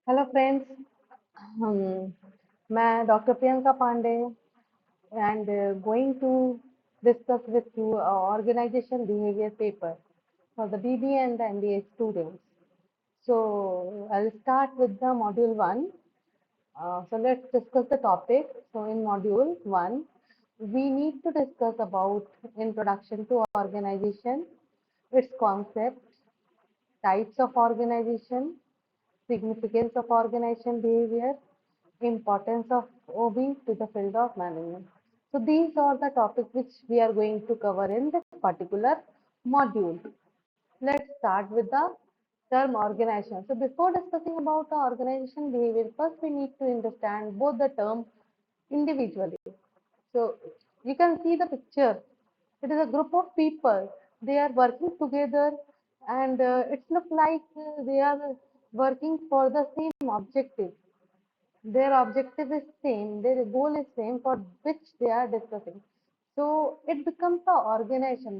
Hello friends. हम मैं doctor Priyanka Pandey and going to discuss with you organization behavior paper for the BBA and the MBA students. So I'll start with the module 1. So let's discuss the topic. So in module 1, we need to discuss about introduction to organization, its concepts, types of organization, significance of organization behavior, importance of OB to the field of management. So these are the topics which we are going to cover in this particular module. Let's start with the term organization. So before discussing about the organization behavior, first we need to understand both the term individually. So you can see the picture. It is a group of people. They are working together, and it's look like they are working for the same objective. Their objective is same, their goal is same for which they are discussing. So it becomes a organization.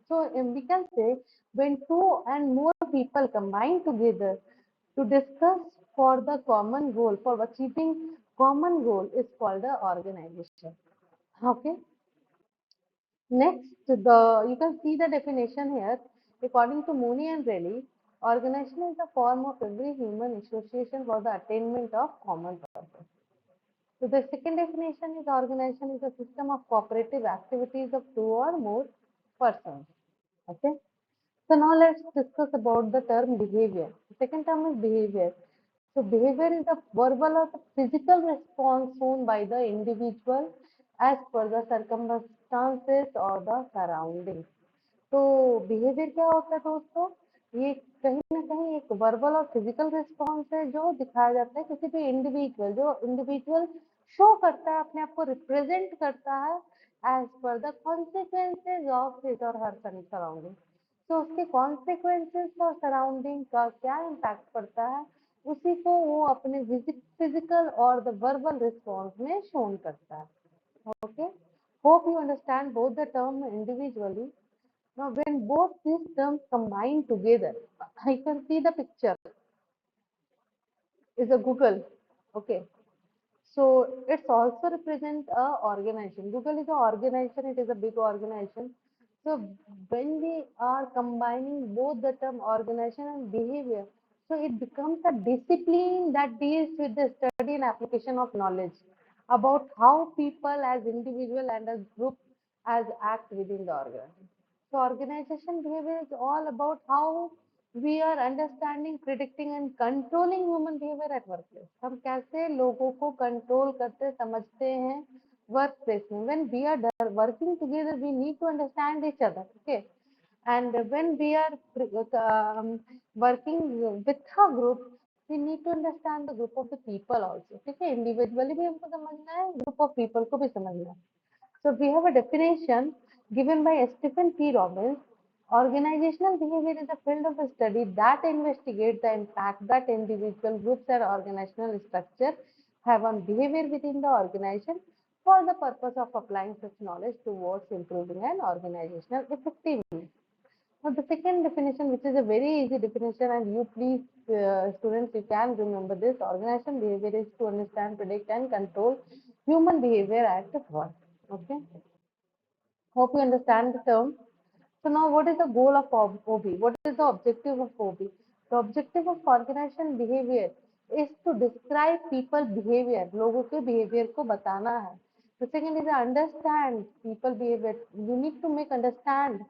So we can say when two and more people combine together to discuss for the common goal, for achieving common goal is called a organization. Okay. Next, you can see the definition here. According to Mooney and Relly, organization is the form of every human association for the attainment of common purpose. So the second definition is organization is a system of cooperative activities of two or more persons. Okay. So now let's discuss about the term behavior. The second term is behavior. So behavior is the verbal or the physical response shown by the individual as per the circumstances or the surroundings. तो behaviour क्या होता है दोस्तों? ये कहीं ना कहीं एक वर्बल और फिजिकल रिस्पॉन्स है जो दिखाया जाता है किसी भी इंडिविजुअल, जो इंडिविजुअल शो करता है, अपने आप को रिप्रेजेंट करता है as per the consequences of his और हर सराउंडिंग। तो उसके कॉन्सिक्वेंसेज और सराउंडिंग का क्या इम्पैक्ट पड़ता है, उसी को वो अपने फिजिकल और द वर्बल रिस्पॉन्स में शोन करता है. Okay, hope you understand both the term individually. Now, when both these terms combine together, I can see the picture is a Google. Okay, so it's also represent a organization. Google is an organization. It is a big organization. So when we are combining both the term organization and behavior, so it becomes a discipline that deals with the study and application of knowledge about how people as individual and as group as act within the organization. So organization behavior is all about how we are understanding, predicting and controlling human behavior at workplace. हम कैसे लोगों को control करते समझते हैं work place में. When we are working together, we need to understand each other. Okay, and when we are working with a group, we need to understand the group of the people also. ठीक है, individually भी हमको समझना है, group of people को भी समझना है. So we have a definition given by Stephen P. Robbins. Organizational behavior is a field of study that investigates the impact that individual groups and organizational structure have on behavior within the organization for the purpose of applying such knowledge towards improving an organizational effectiveness. Now the second definition, which is a very easy definition, and you please, students, you can remember this. Organizational behavior is to understand, predict, and control human behavior at work. Okay. Hope you understand the term. So now what is the goal of OB? What is the objective of OB? The objective of organization behavior is to describe people behavior. लोगों के behavior को बताना है. The second is understand people behavior. You need to make understand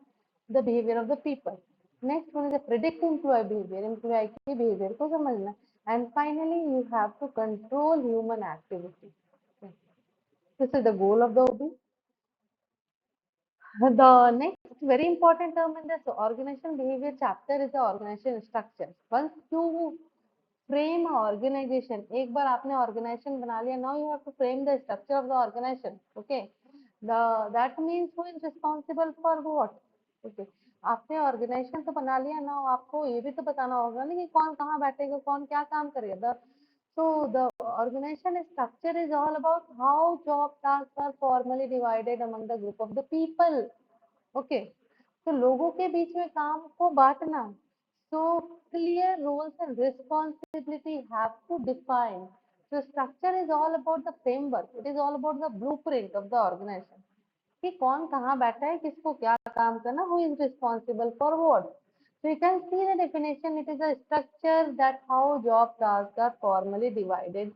the behavior of the people. Next one is the predict employee behavior. Employee के behavior को समझना. And finally you have to control human activity. This is the goal of the OB. The next very important term in this organization behavior chapter is the organization structure. Once you frame an organization, एक बार आपने organization बना लिया, now you have to frame the structure of the organization. Okay, that means who is responsible for what. Okay, आपने organization तो बना लिया, now आपको ये भी तो बताना होगा ना कि कौन कहाँ बैठेगा, कौन क्या काम करेगा. So the organization structure is all about how job tasks are formally divided among the group of the people. Okay, तो लोगों के बीच में काम को बांटना, So clear roles and responsibility have to define. So structure is all about the framework. It is all about the blueprint of the organization. कि कौन कहाँ बैठा है, किसको क्या काम करना, who is responsible for what. So you can see the definition. It is a structure that how job tasks are formally divided,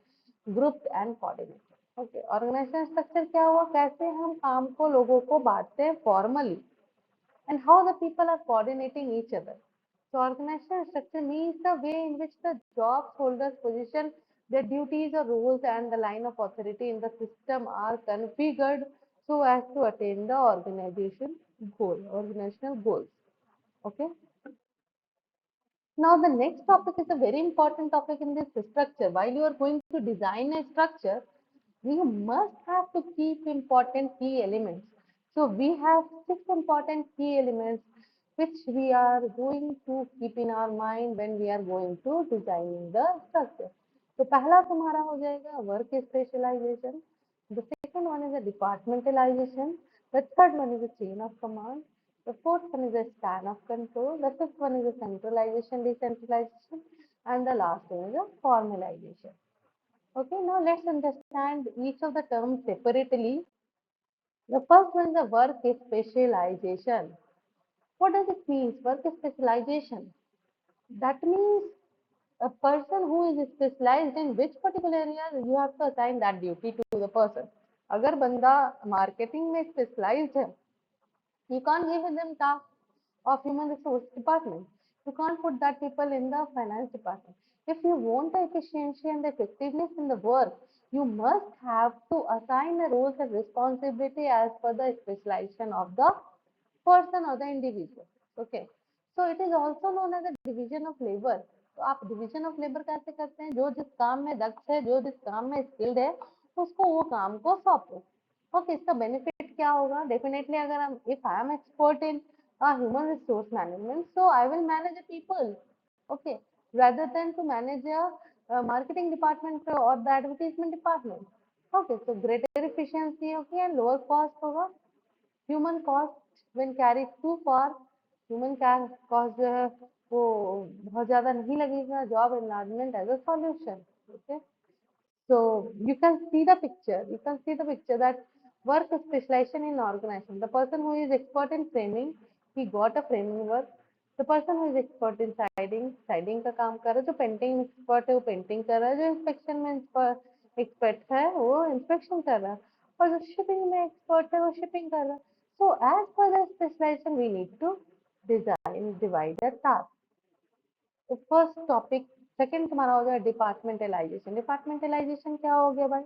grouped and coordinated. Okay, organization structure क्या हुआ, कैसे हम काम को लोगों को बांटते हैं formally, and how the people are coordinating each other. So organizational structure means the way in which the job holders position their duties or roles and the line of authority in the system are configured so as to attain the organizational goals. Okay. Now the next topic is a very important topic in this structure. While you are going to design a structure, you must have to keep important key elements. So we have 6 important key elements which we are going to keep in our mind when we are going to designing the structure. So पहला तुम्हारा हो जाएगा work specialization. The second one is a departmentalization. The third one is a chain of command. The fourth one is a span of control. The fifth one is a centralization, decentralization, and the last one is a formalization. Okay, now let's understand each of the terms separately. The first one is the work specialization. What does it mean? Work specialization. That means a person who is specialized in which particular area, you have to assign that duty to the person. अगर बंदा marketing में specialized है, you can't give them tasks of human resource department. You can't put that people in the finance department. If you want the efficiency and the effectiveness in the work, you must have to assign the roles and responsibility as per the specialization of the person or the individual. Okay. So it is also known as a division of labor. तो आप division of labour कैसे करते हैं, जो जिस काम में दक्ष है, जो जिस काम में स्किल्ड है, उसको वो काम को सौंपो. ओके, इसका बेनिफिट क्या होगा, डेफिनेटली अगर हम if I am expert in human resource management, so I will manage the people, okay, rather than to manage a marketing department or the advertisement department. Okay, so greater efficiency होगी and lower cost होगा. Human cost when carried too far, human cost जो है वो बहुत ज्यादा नहीं लगेगा. Job enlargement as a solution. Okay. So you can see the picture. You can see the picture that work specialization in organization. The person who is expert in framing, he got a framing work. The person who is expert in siding, siding का काम कर रहा है. जो painting expert है वो painting कर रहा है. जो इंस्पेक्शन में एक्सपर्ट है वो इंस्पेक्शन कर रहा है. और जो शिपिंग में एक्सपर्ट है वो शिपिंग कर रहा है. So as per the specialization, we need to design divide the task. तो फर्स्ट टॉपिक. सेकंड तुम्हारा हो गया डिपार्टमेंटलाइजेशन. डिपार्टमेंटलाइजेशन क्या हो गया भाई?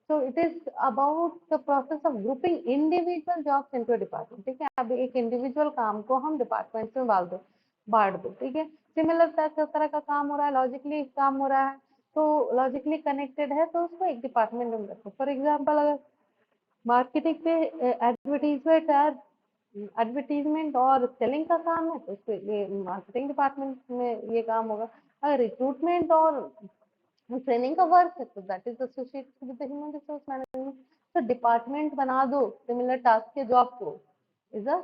So it is about the process of grouping individual jobs into department. ठीक है, अब एक इंडिविजुअल काम को हम डिपार्टमेंट में बांट दो. ठीक है, सिमिलर तरह का काम हो रहा है, लॉजिकली काम हो रहा है, तो लॉजिकली कनेक्टेड है, तो उसको एक डिपार्टमेंट में रखो. फॉर एग्जाम्पल अगर मार्केटिंग पे एडवर्टीजमेंट और सेलिंग का काम है, तो उसके लिए मार्केटिंग डिपार्टमेंट में ये काम होगा. अगर रिक्रूटमेंट और ट्रेनिंग का वर्क है तो that is associated with the human resource management. तो डिपार्टमेंट बना दो सिमिलर टास्क के जॉब को, इज अ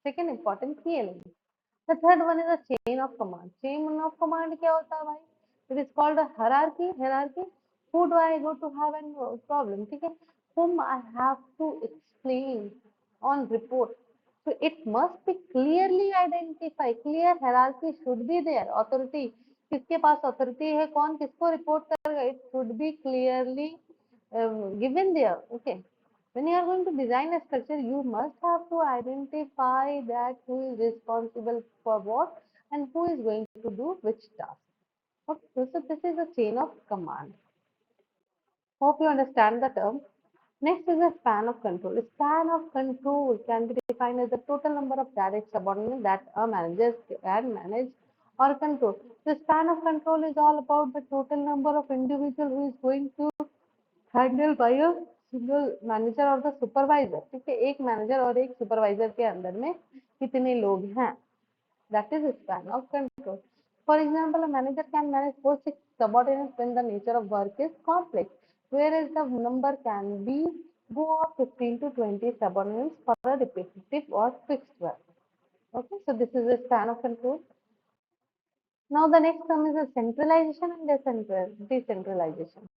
सेकेंड इंपॉर्टेंट की element. The third one is a chain of command. Chain of command क्या होता है भाई? It is called a hierarchy. Hierarchy. Who do I go to have a problem? ठीक है. Whom I have to explain on report. So it must be clearly identified. Clear hierarchy should be there. Authority. किसके पास authority है? कौन किसको report करेगा? It should be clearly given there. Okay. When you are going to design a structure, you must have to identify that who is responsible for what and who is going to do which task. Okay, so this is a chain of command. Hope you understand the term. Next is a span of control. A span of control can be defined as the total number of direct subordinates that a manager can manage or control. The span of control is all about the total number of individual who is going to handle bye a single manager और the supervisor. ठीक है, एक manager और एक supervisor के अंदर में कितने लोग हैं, that is span of control. For example, a manager can manage 4-6 subordinates when the nature of work is complex, whereas the number can be go of 15 to 20 subordinates for a repetitive or fixed work. Okay, so this is a span of control. Now the next term is the centralization and decentralization.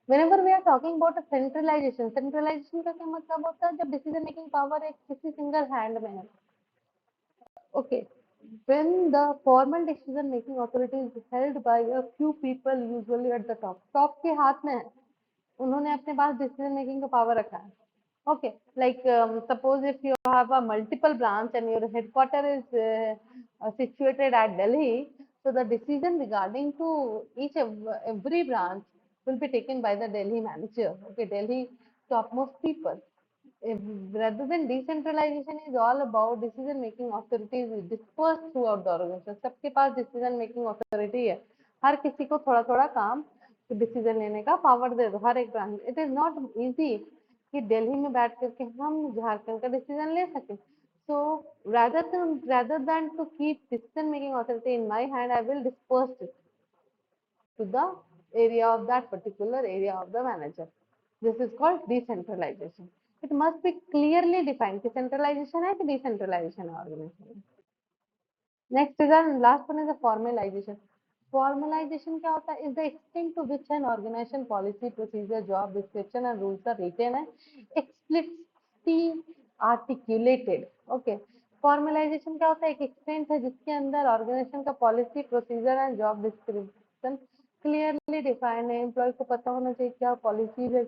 Whenever we are talking about a centralization का क्या मतलब होता है? जब decision making power एक किसी single hand में है. Okay. When the formal decision making authority is held by a few people usually at the top. Top के हाथ में है. उन्होंने अपने पास डिसीजन मेकिंग का पावर रखा है. Okay, like suppose if you have a multiple branch and your headquarter is situated at Delhi, so the decision regarding to every branch will be taken by the Delhi manager. Okay, Delhi topmost people. If, rather than decentralization is all about decision making authorities dispersed throughout the organization. सबके पास decision making authority है. हर किसी को थोड़ा थोड़ा काम decision लेने का power दे दो हर एक branch. It is not easy कि दिल्ली में बैठ करके हम झारखंड का डिसीजन ले सकें. So rather than to keep decision making authority in my hand, I will disperse it to the area of that particular area of the manager. This is called decentralization. It must be clearly defined कि centralization है कि decentralization है organization. Next is our last one is the formalization. Formalization क्या होता है? Is the extent to which an organization policy, procedure, job description and rules are written and explicitly articulated. Okay. Formalization क्या होता है? एक extent है जिसके अंदर organization का policy, procedure and job description clearly defined है. Employee को पता होना चाहिए क्या policies है,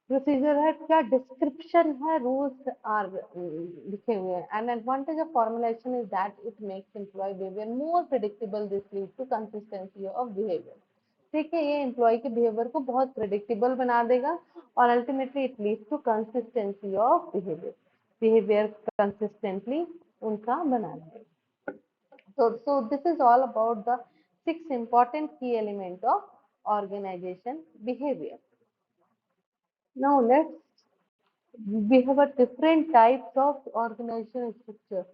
प्रोसीजर है, क्या डिस्क्रिप्शन है, रूल्स आर लिखे हुए हैं. And advantage of formulation is that it makes employ behaviour more predictable. This lead to consistency of behaviour. ठीक है, ये एम्प्लॉय के बिहेवियर को बहुत प्रेडिक्टेबल बना देगा और ultimately it leads to consistency of behaviour. Behaviour consistently उनका बना देगा. So this is all about the 6 important key element of organization behavior. Now let's we have a different types of organization structure.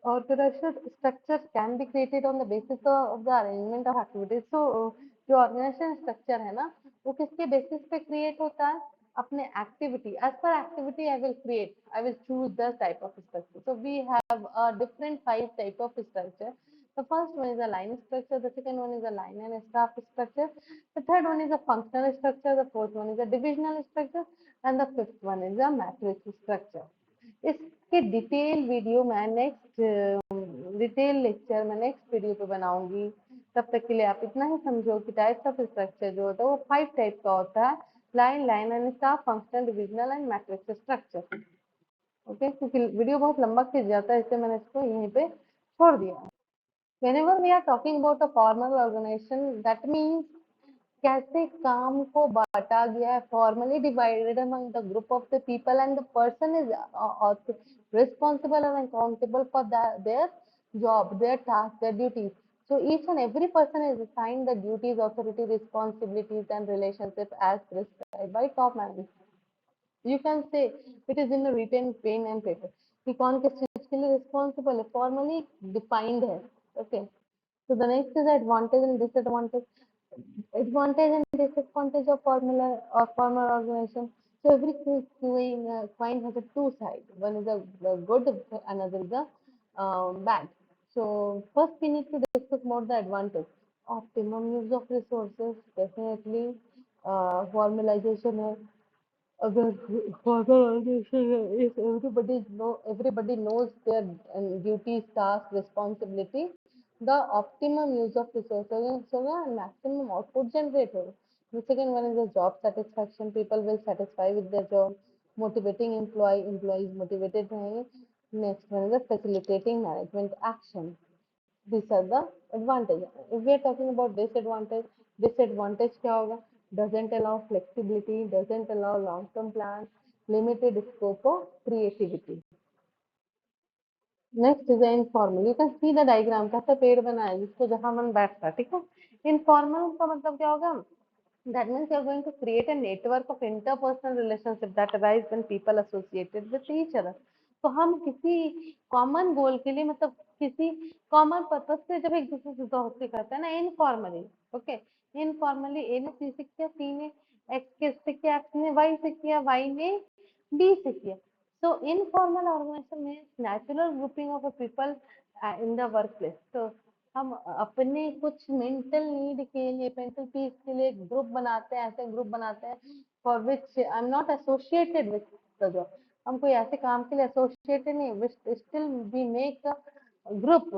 Organizational structures can be created on the basis of the arrangement of activities. So जो organization structure है ना, वो किसके basis पे create होता है? अपने activity. As per activity, I will choose the type of structure. So we have a different 5 type of structure. The first one is a line structure. The second one is a line and staff structure. The third one is a functional structure. The fourth one is a divisional structure, and the fifth one is a matrix structure. इसके detail video मैं next detail lecture में next video पे बनाऊंगी. तब तक के लिए आप इतना ही समझो कि टाइप्स ऑफ स्ट्रक्चर जो होता है वो 5 टाइप का होता है. Line, line and staff, functional, divisional and matrix structure. Okay, क्योंकि वीडियो बहुत लंबा खिंच जाता है इसलिए मैंने इसको यहीं पे छोड़ दिया. Whenever we are talking about a formal organization, that means कैसे काम को बांटा गया है, formally divided among the group of the people and the person is responsible and accountable for their job, their task, their duties. So each and every person is assigned the duties, authority, responsibilities and relationships as prescribed by top management. You can say it is in a written pen and paper कि कौन किस चीज के लिए responsible है, formally defined है. Okay. So the next is advantage and disadvantage. Advantage and disadvantage of formula or formal organization. So every coin has a two sides. One is a good, another is a bad. So first we need to discuss more the advantage. Optimum use of resources, definitely. Formalization है. अगर organization if everybody knows their duties, tasks, responsibility, the optimum use of resources and maximum output generated. The second one is the job satisfaction. People will satisfy with their job. Motivating employees motivated रहेंगे. Next one is the facilitating management action. These are the advantages. If we are talking about disadvantage क्या होगा? Doesn't allow flexibility, doesn't allow long-term plans, limited scope of creativity. Next is informal. You can see the diagram कैसे पेड़ बना है जिसको जहां मन बैठता है. ठीक है. इनफॉर्मल का मतलब क्या होगा? That means you are going to create a network of interpersonal relationship that arise when people associated with each other. तो हम किसी कॉमन गोल के लिए मतलब किसी कॉमन पर्पस से जब एक दूसरे से दोस्ती करते हैं ना इनफॉर्मली. ओके. इनफॉर्मली ए ने सी से किया, सी ने एक्स से किया, एक्स ने वाई से किया, वाई ने बी से किया. So informal organization means natural grouping of a people in the workplace. So हम अपने कुछ मेंटल नीड के लिए, मेंटल पीस के लिए ग्रुप बनाते हैं, ऐसे ग्रुप बनाते हैं for which I am not associated with the job. हम कोई ऐसे काम के लिए एसोसिएटेड नहीं, still we make a group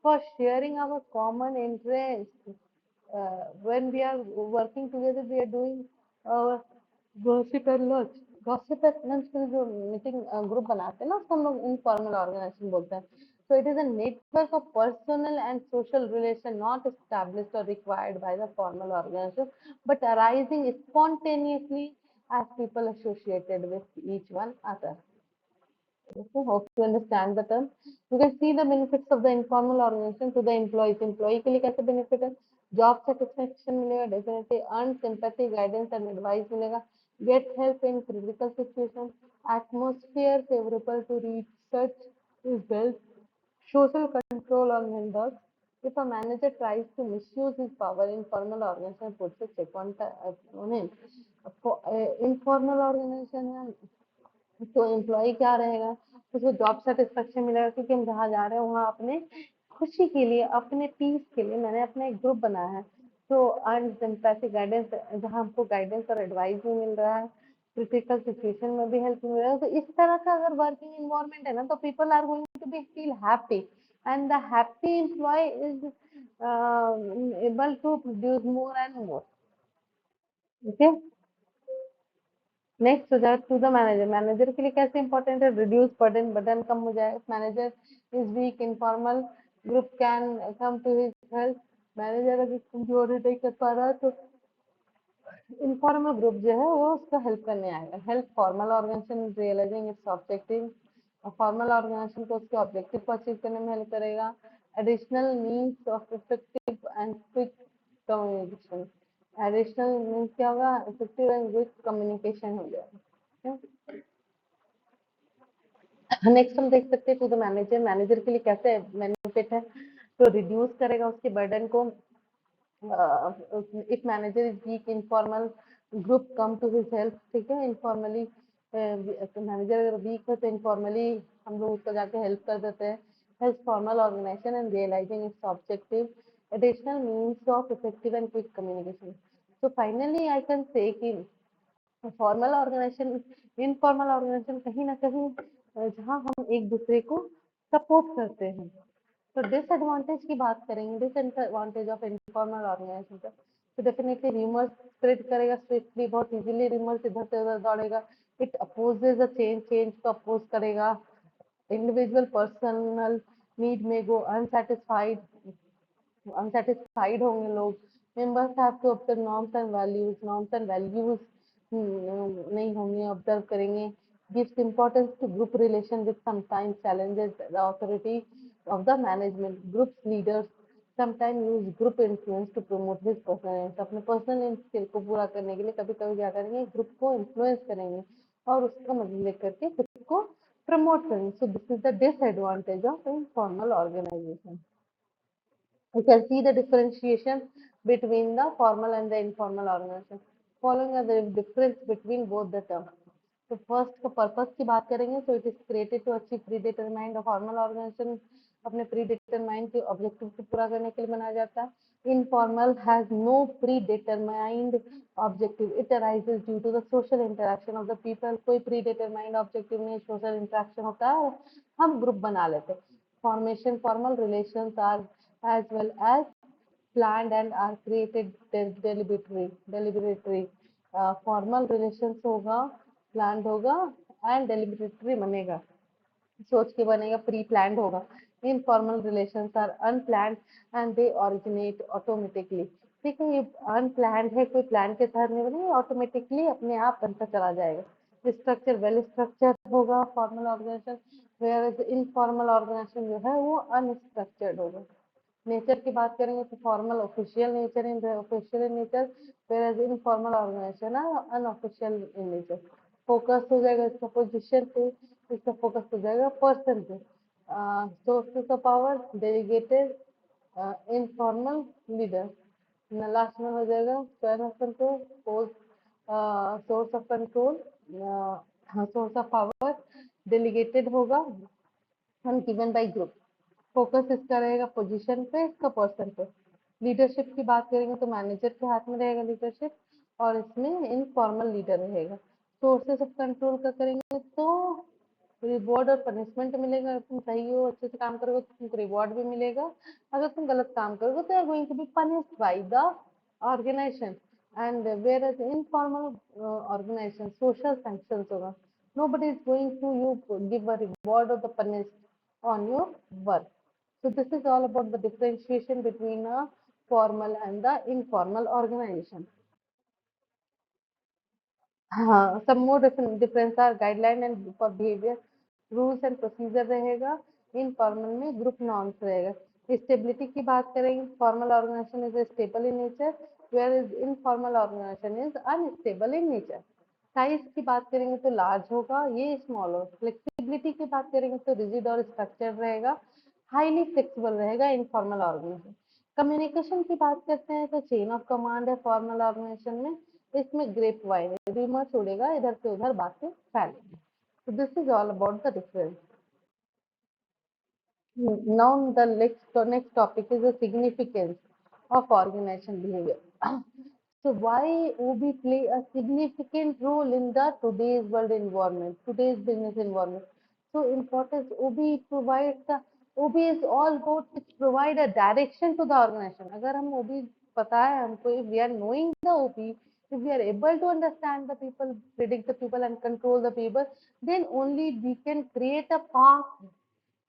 for sharing our common interest. When we are working together, we are doing our gossip and lunch. Gossip and lunch के लिए जो मीटिंग ग्रुप बनाते हैं ना, उसको हम लोग इनफॉर्मल ऑर्गेनाइजेशन बोलते हैं. So it is a network of personal and social relation not established or required by the formal organization, but arising spontaneously as people associated with each one other. Okay, hope you understand the term. You can see the benefits of the informal organization to the employees. Employee के लिए कैसे benefit है? Job satisfaction मिलेगा, definitely earn sympathy, guidance and advice मिलेगा, get help in critical situations, atmosphere favorable to research is built, social control on vendors. If a manager tries to misuse his power, informal organization puts a check on him. Informal organization तो employ क्या रहेगा, उसको job satisfaction मिलेगा, क्योंकि हम जहाँ जा रहे हैं वहाँ अपने खुशी के लिए, अपने पीस के लिए मैंने अपना एक ग्रुप बनाया है। तो अर्न सिंपैथी गाइडेंस, जहाँ हमको गाइडेंस और एडवाइस भी मिल रहा है, क्रिटिकल सिचुएशन में भी हेल्प मिल रहा है। तो इस तरह का अगर वर्किंग इन्वायरमेंट है ना, तो people are going to be feel happy, and the happy employ is able to produce more and more. Okay, next हो जाए टू द मैनेजर। मैनेजर के लिए कैसे इंपॉर्टेंट है? रिड्यूस बर्डन, बर्डन कम हो जाए। Manager is weak, informal group can come to his help. Manager अगर कमजोर नहीं कर पा रहा है तो इनफॉर्मल ग्रुप जो है वो उसका हेल्प करने आएगा। Help formal organisation realising its objective, formal organisation को उसके ऑब्जेक्टिव को अचीव करने में हेल्प करेगा। Additional means of effective and quick communication. Additional means क्या होगा? इफेक्टिव एंड क्विक कम्युनिकेशन हो जाएगा। नेक्स्ट हम देख सकते हैं टू द मैनेजर। मैनेजर के लिए कैसे बेनिफिट है? तो रिड्यूस करेगा उसके बर्डन को। If manager is weak, informal group come to his help. ठीक है, इनफॉर्मली मैनेजर अगर वीक है तो इनफॉर्मली हम लोग उसको जाके हेल्प कर देते हैं। Help formal organisation and realising its objective, additional means of effective and quick communication. So finally I can say कि फॉर्मल ऑर्गेनाइजेशन, इनफॉर्मल ऑर्गेनाइजेशन कहीं ना कहीं जहाँ हम एक दूसरे को सपोर्ट करते हैं। तो डिसएडवांटेज की बात करेंगे, डिसएडवांटेज ऑफ इनफॉर्मल ऑर्गेनाइजेशन का, तो डेफिनेटली रूमर्स स्प्रेड करेगा स्विफ्टली, बहुत इजीली रूमर्स इधर से उधर दौड़ेगा। It opposes a change, change को अपोज करेगा। इंडिविजुअल पर्सनल नीड में गो अनसेटिस्फाइड, अनसेटिस्फाइड होंगे लोग। Members have to observe norms and values, norms and values नहीं होंगे, ऑब्जर्व करेंगे। Gives importance to group relation with sometimes challenges the authority of the management. Groups leaders sometimes use group influence to promote his personal, अपने personal skill को पूरा करने के लिए कभी कभी क्या करेंगे, ग्रुप को इन्फ्लुएंस करेंगे और उसका मदद लेकर के खुद को प्रमोट करेंगे। So this is the disadvantage of informal organisation. You can see the differentiation between the formal and the informal organization. Following are the difference between both the terms. तो फर्स्ट का पर्पस की बात करेंगे तो it is created to achieve predetermined. Formal organisation अपने predetermined के objective को पूरा करने के लिए बनाया जाता है। Informal has no predetermined objective, it arises due to the social interaction of the people. कोई प्री डिटरमाइंड ऑब्जेक्टिव नहीं, सोशल इंटरेक्शन होता है, हम ग्रुप बना लेते हैं। Formation, formal relations are as well as planned and are created deliberately. Formal relations होगा, planned होगा एंड डेलिबरेटरी बनेगा, सोच के बनेगा, प्री प्लान्ड होगा। Informal relations are unplanned and they originate automatically. ठीक है, ये अनप्लान्ड है, कोई प्लान के तहत नहीं बनेगा, ऑटोमेटिकली अपने आप बनता चला जाएगा। स्ट्रक्चर वेल स्ट्रक्चर होगा formal organisation, whereas informal organisation जो है वो अनस्ट्रक्चर्ड होगा। नेचर की बात करेंगे तो formal official nature, in official in nature, whereas informal organisation unofficial in nature. Focus हो जाएगा इसका पोजीशन पे, इसका फोकस हो जाएगा पर्सन पे। Sources of power delegated, informal leader. Last में हो जाएगा square of control, source of control, source of power delegated होगा, गिवन बाय ग्रुप। फोकस इसका रहेगा पोजीशन पे, इसका पर्सन पे। लीडरशिप की बात करेंगे तो मैनेजर के हाथ में रहेगा लीडरशिप, और इसमें इनफॉर्मल लीडर रहेगा। सोर्सेस ऑफ कंट्रोल का करेंगे तो रिवॉर्ड और पनिशमेंट मिलेगा। अगर तुम सही हो, अच्छे से काम करोगे तो तुमको रिवॉर्ड भी मिलेगा, अगर तुम गलत काम करोगे तो are going to be punished by the organisation. And whereas informal organisation social sanctions होगा, nobody is going to you give a reward or the punish on your work. So this is all about the differentiation between a formal and the informal organization. Some more difference are guideline and for behavior, rules and procedure रहेगा। Informal में group norms रहेगा। Stability की बात करेंगे, formal organization is stable in nature, whereas informal organization is unstable in nature. Size की बात करेंगे तो लार्ज होगा, ये स्मॉल हो। फ्लेक्सिबिलिटी की बात करेंगे तो रिजिड और स्ट्रक्चर रहेगा, हाईली फ्लेक्सिबल रहेगा इनफॉर्मल ऑर्गेनाइजेशन। कम्युनिकेशन की बात करते हैं तो चेन ऑफ कमांड है फॉर्मल ऑर्गेनाइजेशन में, इसमें ग्रेप वाइन है, रूमर छोड़ेगा, इधर से उधर बातें फैलेंगी। So this is all about the difference. Now the next topic is the significance of organization behavior. So why OB play a significant role in the today's world environment, today's business environment? So importance OB provides the OB is all about to provide a direction to the organization. अगर हम OB पता है हमको, if we are knowing the OB, if we are able to understand the people, predict the people and control the people, then only we can create a path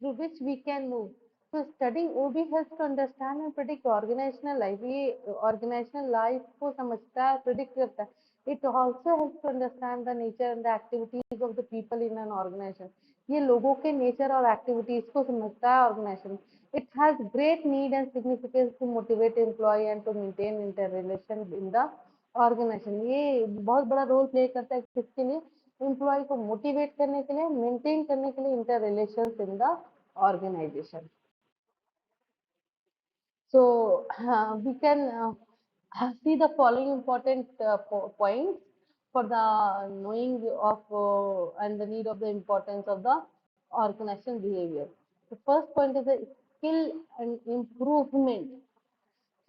through which we can move. So studying OB helps to understand and predict organizational life. ये organizational life को समझता है, predict करता है. It also helps to understand the nature and the activities of the people in an organization. ये लोगों के nature और activities को समझता है organization. It has great need and significance to motivate employee and to maintain interrelation in the organization. ये बहुत बड़ा रोल प्ले करता है किसके लिए? एम्प्लॉय को मोटिवेट करने के लिए, मेंटेन करने के लिए inter relations in the organization. So we can see the following important points for the knowing of and the need of the importance of the organization behavior. The first point is the skill and improvement.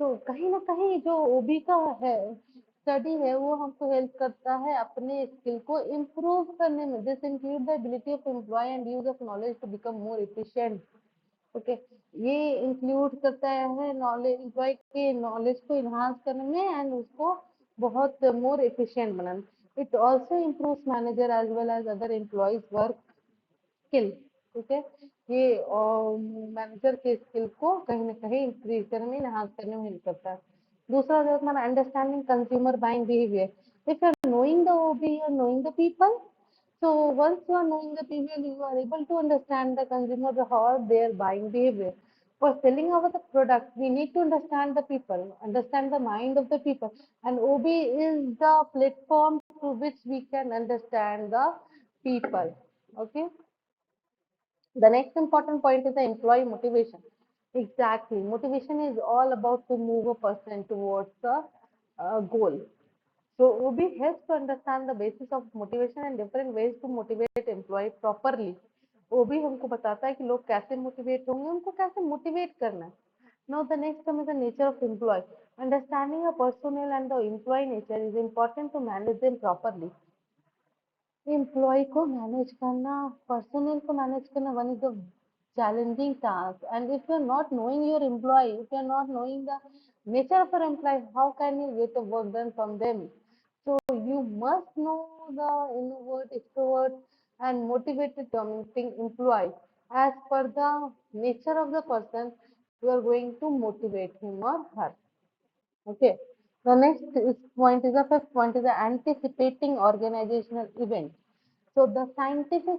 तो कहीं ना कहीं जो ओबी का है study है वो हमको हेल्प करता है अपने स्किल को इम्प्रूव करने में। This include the ability of employ and use of knowledge to become more efficient. Okay, ये इंक्लूड करता है नॉलेज, एम्प्लॉय के नॉलेज को इन्हांस करने में एंड उसको बहुत मोर एफिशिएंट बनाने। It also improves manager as well as other employees work skill. ठीक है, ये मैनेजर के स्किल को कहीं ना कहीं इंक्रीज करने में, इनहांस करने में हेल्प करता है। दूसरा जो हमारा understanding consumer buying behaviour. If you are knowing the OB, you are knowing the people, so once you are knowing the people, you are able to understand the consumer how their buying behavior. For selling our the product, we need to understand the people, understand the mind of the people, and OB is the platform through which we can understand the people. Okay. The next important point is the employee motivation. Exactly. Motivation is all about to move a person towards a goal. So OB helps to understand the basis of motivation and different ways to motivate employee properly. OB हमको बताता है कि लोग कैसे motivate होंगे, उनको कैसे motivate करना है. Now the next term is the nature of employee. Understanding a personnel and the employee nature is important to manage them properly. Employ को मैनेज करना, पर्सनल को मैनेज करना one is the challenging task. And if you're not knowing your employee, if you're not knowing the nature of your employee, how can you get the work done from them? So you must know the introvert, extrovert and motivated dominating employee. As per the nature of the person, you are going to motivate him or her. Okay. The next point is the fifth point is the anticipating organizational event. So the scientific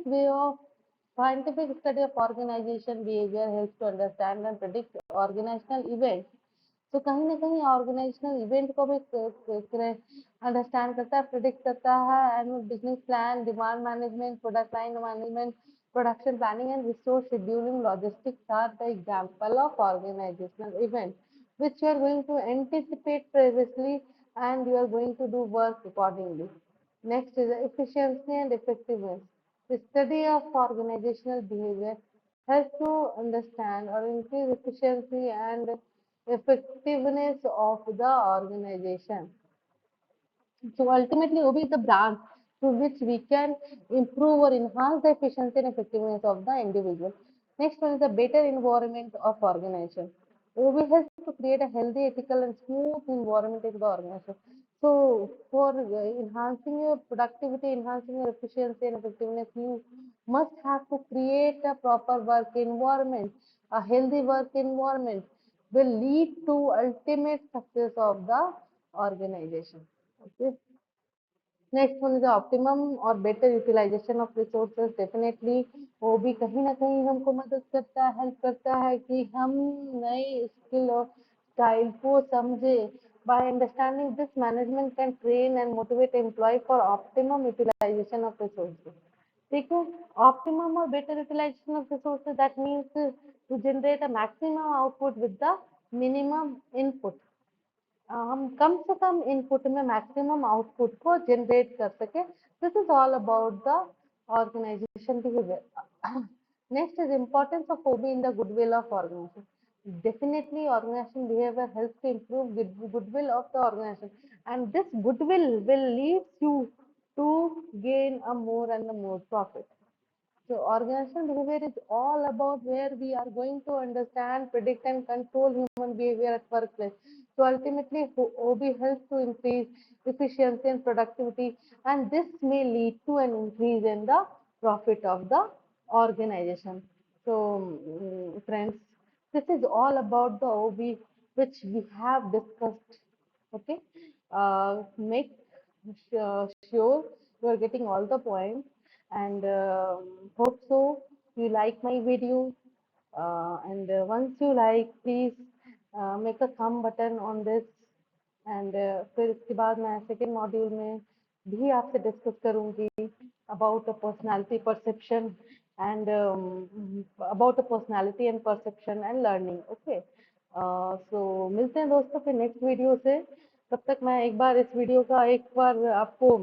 study of organization behavior helps to understand and predict organizational events. तो कहीं ना कहीं organisational event को भी understand करता है, predict करता है। Annual business plan, demand management, product line management, production planning and resource scheduling, logistics are the example of organizational event which you are going to anticipate previously and you are going to do work accordingly. Next is efficiency and effectiveness. The study of organizational behavior helps to understand or increase efficiency and effectiveness of the organization. So ultimately, OB is the branch through which we can improve or enhance the efficiency and effectiveness of the individual. Next one is the better environment of organization. OB helps to create a healthy, ethical, and smooth environment in the organization. So for enhancing your productivity, enhancing your efficiency and effectiveness, you must have to create a proper work environment. A healthy work environment will lead to ultimate success of the organization. Okay. Next one is optimum और better utilisation of resources definitely वो भी कहीं ना कहीं हमको मदद करता है हेल्प करता है कि हम नए स्किल और स्टाइल को समझे by understanding this management can train and motivate employ for optimum utilization of resources ठीक है ऑप्टिमम और better utilisation of resources that means to generate a maximum output with the minimum input हम कम से कम input में maximum output को generate कर सके this is all about the organization behaviour next is importance of OB in the goodwill of organization definitely organization behavior helps to improve goodwill of the organization and this goodwill will lead you to gain a more and a more profit. So organizational behavior is all about where we are going to understand, predict, and control human behavior at workplace. So ultimately, OB helps to increase efficiency and productivity, and this may lead to an increase in the profit of the organization. So, friends, this is all about the OB which we have discussed. Okay, make sure you are getting all the points and hope so you like my video and once you like please make a thumb button on this and फिर इसके बाद मैं second module में भी आपसे discuss करूंगी about a personality perception and about a personality and perception and learning okay so मिलते हैं दोस्तों फिर नेक्स्ट वीडियो से तब तक मैं एक बार इस वीडियो का एक बार आपको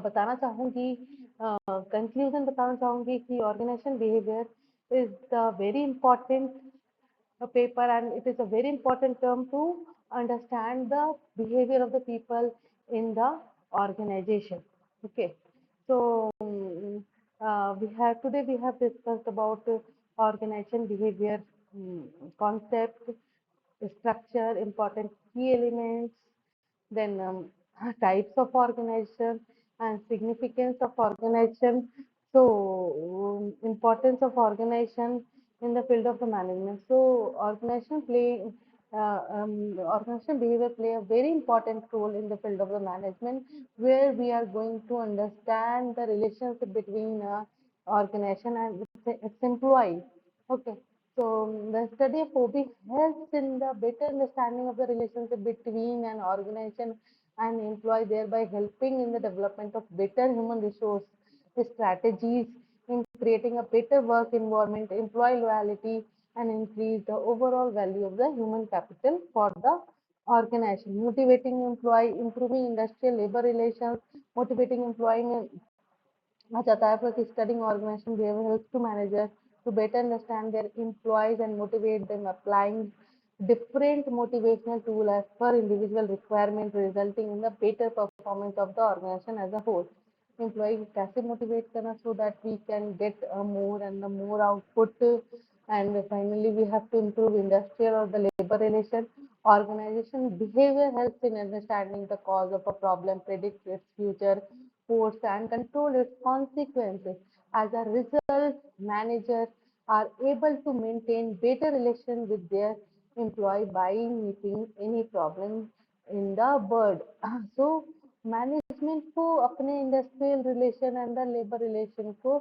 बताना चाहूंगी कंक्लूजन बताना चाहूंगी कि organization behaviour is the very important paper and it is a very important term to understand the behavior of the people in the organization. Okay, so we have today we have discussed about organization behavior concept, structure, important key elements, then types of organization and significance of organization. So importance of organization in the field of the management. So organization behavior play a very important role in the field of the management, where we are going to understand the relationship between organization and its employee. Okay, so the study of OB helps in the better understanding of the relationship between an organization and employee, thereby helping in the development of better human resource strategies in creating a better work environment, employee loyalty, and increase the overall value of the human capital for the organization. Motivating employee, improving industrial labor relations, motivating employee Achatayapur is studying organization behavior helps to managers to better understand their employees and motivate them, applying different motivational tools as per individual requirement, resulting in the better performance of the organization as a whole. Employee को कैसे motivate करना so that we can get a more and a more output, and finally we have to improve industrial or the labor relation. Organization behavior helps in understanding the cause of a problem, predict its future course, and control its consequences. As a result, managers are able to maintain better relations with their employee by meeting any problem in the bird. So management को अपने industrial relation and the labour relation को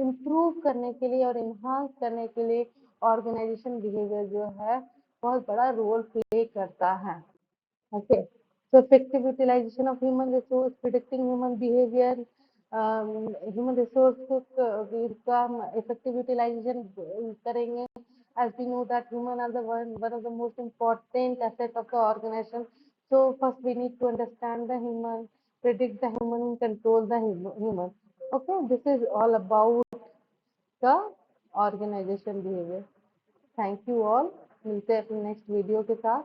improve करने के लिए और enhance करने के लिए ऑर्गेनाइजेशन बिहेवियर जो है बहुत बड़ा रोल प्ले करता है. Okay, so effective utilization of human resource, predicting human behavior, human resource का effective utilization करेंगे. As we know that human are the one of the most important asset of the organization. So first we need to understand the human, predict the human, and control the human. Okay, this is all about the organization behaviour. Thank you all. मिलते हैं अपने next video के साथ।